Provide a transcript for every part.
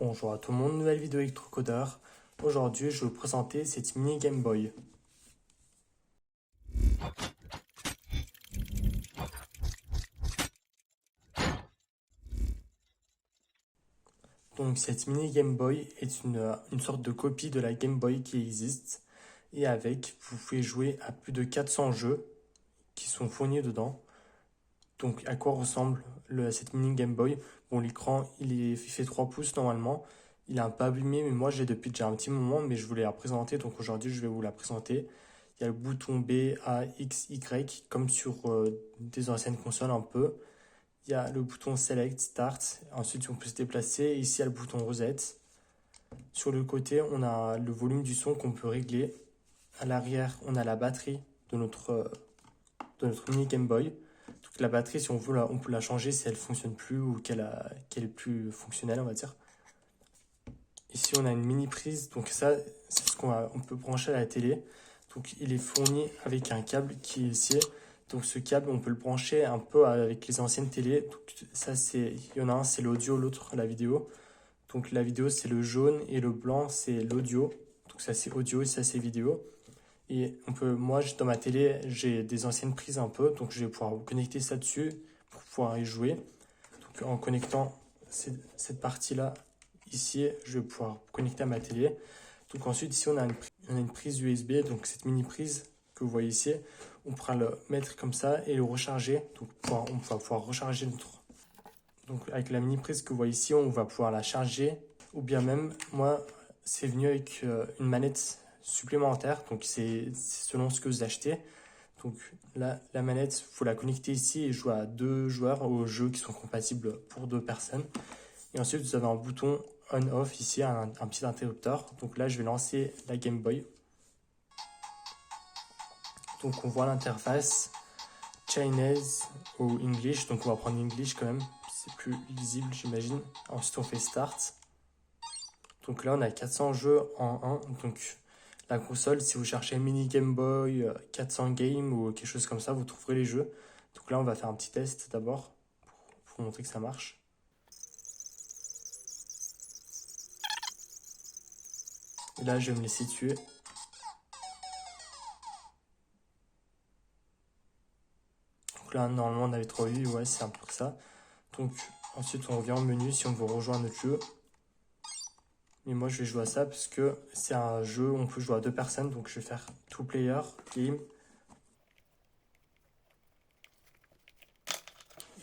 Bonjour à tout le monde, nouvelle vidéo électrocodeur. Aujourd'hui, je vais vous présenter cette mini Game Boy. Donc cette mini Game Boy est une sorte de copie de la Game Boy qui existe. Et avec, vous pouvez jouer à plus de 400 jeux qui sont fournis dedans. Donc à quoi ressemble cette mini Game Boy? Bon, l'écran, il fait 3 pouces normalement. Il est un peu abîmé, mais moi j'ai depuis déjà un petit moment, mais je voulais la présenter, donc aujourd'hui je vais vous la présenter. Il y a le bouton B, A, X, Y, comme sur des anciennes consoles un peu. Il y a le bouton Select, Start, ensuite on peut se déplacer. Ici il y a le bouton Reset. Sur le côté, on a le volume du son qu'on peut régler. À l'arrière, on a la batterie de notre mini Game Boy. Donc la batterie, si on veut, on peut la changer si elle fonctionne plus ou qu'elle est plus fonctionnelle, on va dire. Ici, on a une mini prise. Donc ça, c'est ce on peut brancher à la télé. Donc il est fourni avec un câble qui est ici. Donc ce câble, on peut le brancher un peu avec les anciennes télés. Donc ça, il y en a un, c'est l'audio, l'autre, la vidéo. Donc la vidéo, c'est le jaune et le blanc, c'est l'audio. Donc ça, c'est audio et ça, c'est vidéo. Et moi, dans ma télé, j'ai des anciennes prises un peu, donc je vais pouvoir connecter ça dessus pour pouvoir y jouer. Donc en connectant cette partie-là, ici, je vais pouvoir connecter à ma télé. Donc ensuite, ici, on a une prise USB, donc cette mini prise que vous voyez ici, on pourra le mettre comme ça et le recharger. Donc on va pouvoir recharger notre... Donc avec la mini prise que vous voyez ici, on va pouvoir la charger. Ou bien même, moi, c'est venu avec une manette supplémentaire. Donc c'est selon ce que vous achetez. Donc là, la manette, il faut la connecter ici et jouer à 2 joueurs aux jeux qui sont compatibles pour 2 personnes. Et ensuite, vous avez un bouton on-off ici, un petit interrupteur. Donc là, je vais lancer la Game Boy. Donc on voit l'interface Chinese ou English. Donc on va prendre English quand même. C'est plus lisible, j'imagine. Ensuite, on fait Start. Donc là, on a 400 jeux en 1. Donc la console, si vous cherchez mini Game Boy, 400 Game ou quelque chose comme ça, vous trouverez les jeux. Donc là, on va faire un petit test d'abord pour montrer que ça marche. Et là, je vais me laisser tuer. Donc là, normalement, on avait 3 vies. Ouais, c'est un peu ça. Donc ensuite, on revient au menu si on veut rejoindre notre jeu. Mais moi, je vais jouer à ça parce que c'est un jeu où on peut jouer à 2 personnes. Donc je vais faire Two Player Game.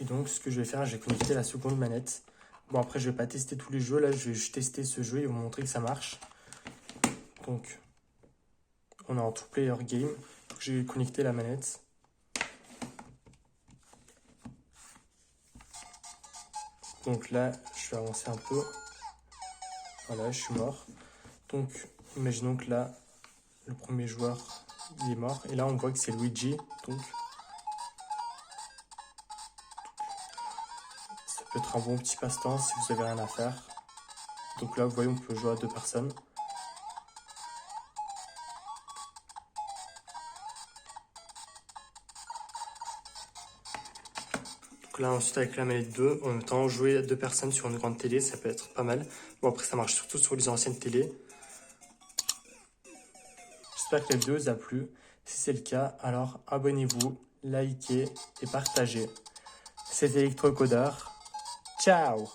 Et donc, ce que je vais faire, j'ai connecté la seconde manette. Bon, après, je vais pas tester tous les jeux. Là, je vais juste tester ce jeu et vous montrer que ça marche. Donc, on est en two-player game. J'ai connecté la manette. Donc là, je vais avancer un peu. Voilà, je suis mort. Donc, imaginons que là, le premier joueur, il est mort. Et là, on voit que c'est Luigi. Donc, ça peut être un bon petit passe-temps si vous avez rien à faire. Donc là, vous voyez, on peut jouer à 2 personnes. Donc là, ensuite, avec la manette 2, en même temps, jouer à 2 personnes sur une grande télé, ça peut être pas mal. Bon, après, ça marche surtout sur les anciennes télés. J'espère que la vidéo vous a plu. Si c'est le cas, alors abonnez-vous, likez et partagez. C'était Electrocodeur. Ciao!